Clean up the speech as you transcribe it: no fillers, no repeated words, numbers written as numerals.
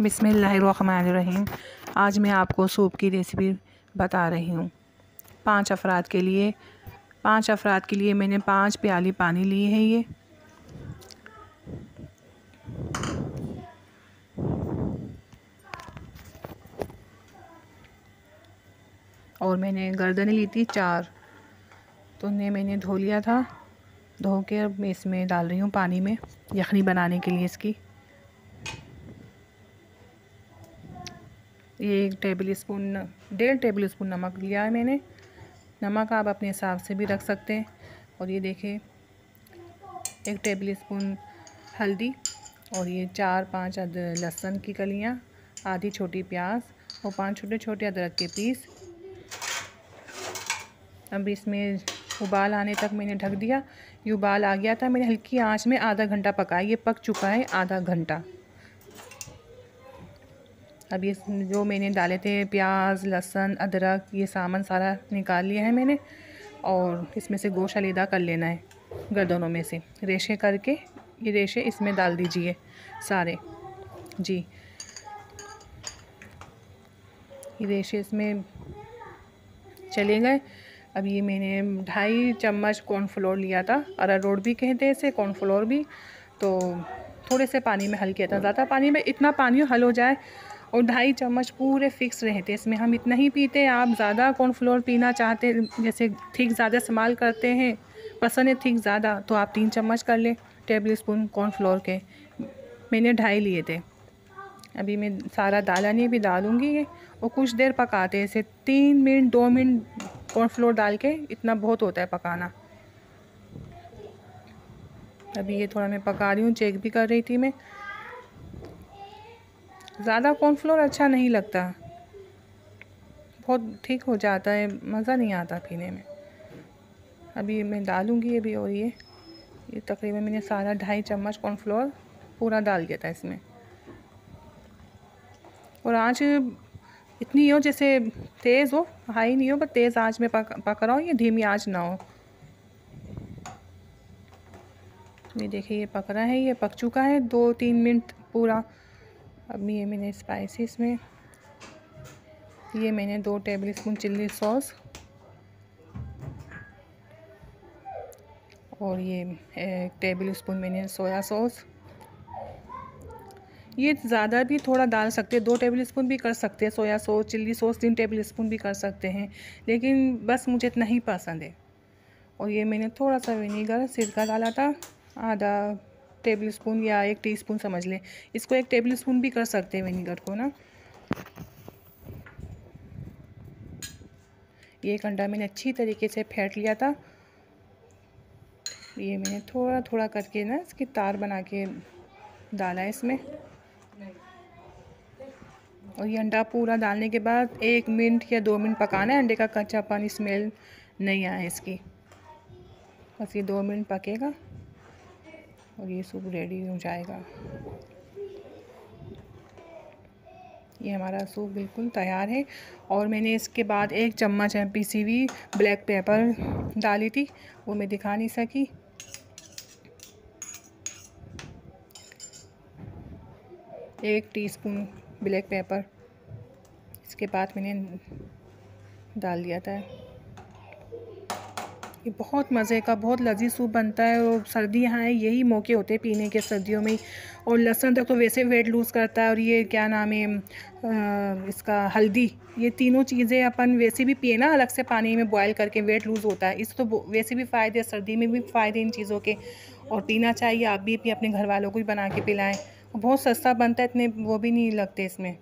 बिस्मिल्लाहिर्रहमानिर्रहीम। आज मैं आपको सूप की रेसिपी बता रही हूँ। 5 अफराद के लिए मैंने 5 प्याली पानी ली है। ये और मैंने गर्दन ली थी 4, तो उन्हें मैंने धो लिया था। धो के अब मैं इसमें डाल रही हूँ पानी में यखनी बनाने के लिए इसकी। ये 1 टेबल स्पून 1.5 टेबल स्पून नमक लिया है मैंने। नमक आप अपने हिसाब से भी रख सकते हैं। और ये देखिए 1 टेबल स्पून हल्दी, और ये 4-5 लहसुन की कलियाँ, आधी छोटी प्याज और 5 छोटे छोटे अदरक के पीस। अब इसमें उबाल आने तक मैंने ढक दिया। ये उबाल आ गया था, मैंने हल्की आंच में आधा घंटा पकाया। ये पक चुका है आधा घंटा। अब ये जो मैंने डाले थे प्याज, लहसुन, अदरक, ये सामान सारा निकाल लिया है मैंने। और इसमें से गोश्त अलग कर लेना है, गर्दनों में से रेशे करके ये रेशे इसमें डाल दीजिए सारे जी। ये रेशे इसमें चले गए। अब ये मैंने 2.5 चम्मच कॉर्नफ्लोर लिया था, अरारोट भी कहते हैं इसे, कॉर्नफ्लोर भी। तो थोड़े से पानी में हल किया था, ज़्यादा पानी में, इतना पानी हल हो जाए। और 2.5 चम्मच पूरे फिक्स रहते इसमें। हम इतना ही पीते। आप ज़्यादा कॉर्नफ्लोर पीना चाहते, जैसे थिक ज़्यादा इस्तेमाल करते हैं, पसंद है थिक ज़्यादा, तो आप 3 चम्मच कर लें टेबल स्पून कॉर्नफ्लोर के। मैंने 2.5 लिए थे। अभी मैं सारा डाला नहीं, अभी डालूँगी ये। और कुछ देर पकाते हैं इसे, 3 मिनट 2 मिनट कॉर्नफ्लोर डाल के, इतना बहुत होता है पकाना। अभी ये थोड़ा मैं पका रही हूँ, चेक भी कर रही थी मैं। ज़्यादा कॉर्नफ्लोर अच्छा नहीं लगता, बहुत ठीक हो जाता है, मज़ा नहीं आता पीने में। अभी मैं डालूँगी अभी। और ये तकरीबन मैंने सारा 2.5 चम्मच कॉर्नफ्लोर पूरा डाल दिया था इसमें। और आँच इतनी हो जैसे तेज़ हो, हाई नहीं हो, बस तेज़ आँच में पक रहा हो, ये धीमी आँच ना हो। ये देखिए ये पक रहा है, ये पक चुका है 2-3 मिनट पूरा। अब ये मैंने स्पाइसेस में ये मैंने 2 टेबल स्पून चिल्ली सॉस, और ये 1 टेबल स्पून मैंने सोया सॉस। ये ज़्यादा भी थोड़ा डाल सकते हैं, 2 टेबल स्पून भी कर सकते हैं soya sauce. Chilli sauce 3 table spoon भी कर सकते हैं, लेकिन बस मुझे इतना ही पसंद है। और ये मैंने थोड़ा सा विनीगर, सिरका डाला था, आधा टेबल स्पून या 1 टीस्पून समझ लें। इसको 1 टेबल स्पून भी कर सकते हैं विनीगर को ना। ये 1 घंटा मैंने अच्छी तरीके से फेंट लिया था। ये मैंने थोड़ा थोड़ा करके ना इसकी तार बना के डाला है इसमें। और ये अंडा पूरा डालने के बाद 1 मिनट या 2 मिनट पकाना है, अंडे का कच्चापन स्मेल नहीं आए इसकी। बस ये 2 मिनट पकेगा और ये सूप रेडी हो जाएगा। ये हमारा सूप बिल्कुल तैयार है। और मैंने इसके बाद 1 चम्मच पिसी हुई ब्लैक पेपर डाली थी, वो मैं दिखा नहीं सकी। एक टीस्पून ब्लैक पेपर इसके बाद मैंने डाल दिया था। ये बहुत मज़े का, बहुत लजीज सूप बनता है। और सर्दियाँ हैं, यही मौके होते हैं पीने के, सर्दियों में। और लहसुन तक तो वैसे वेट लूज़ करता है। और ये क्या नाम है इसका, हल्दी, ये तीनों चीज़ें अपन वैसे भी पिए ना अलग से पानी में बॉयल करके, वेट लूज़ होता है। इस तो वैसे भी फ़ायदे, सर्दी में भी फ़ायदे इन चीज़ों के। और पीना चाहिए, आप भी अपने घर वालों को भी बना के पिलाएँ। बहुत सस्ता बनता है, इतने वो भी नहीं लगते इसमें।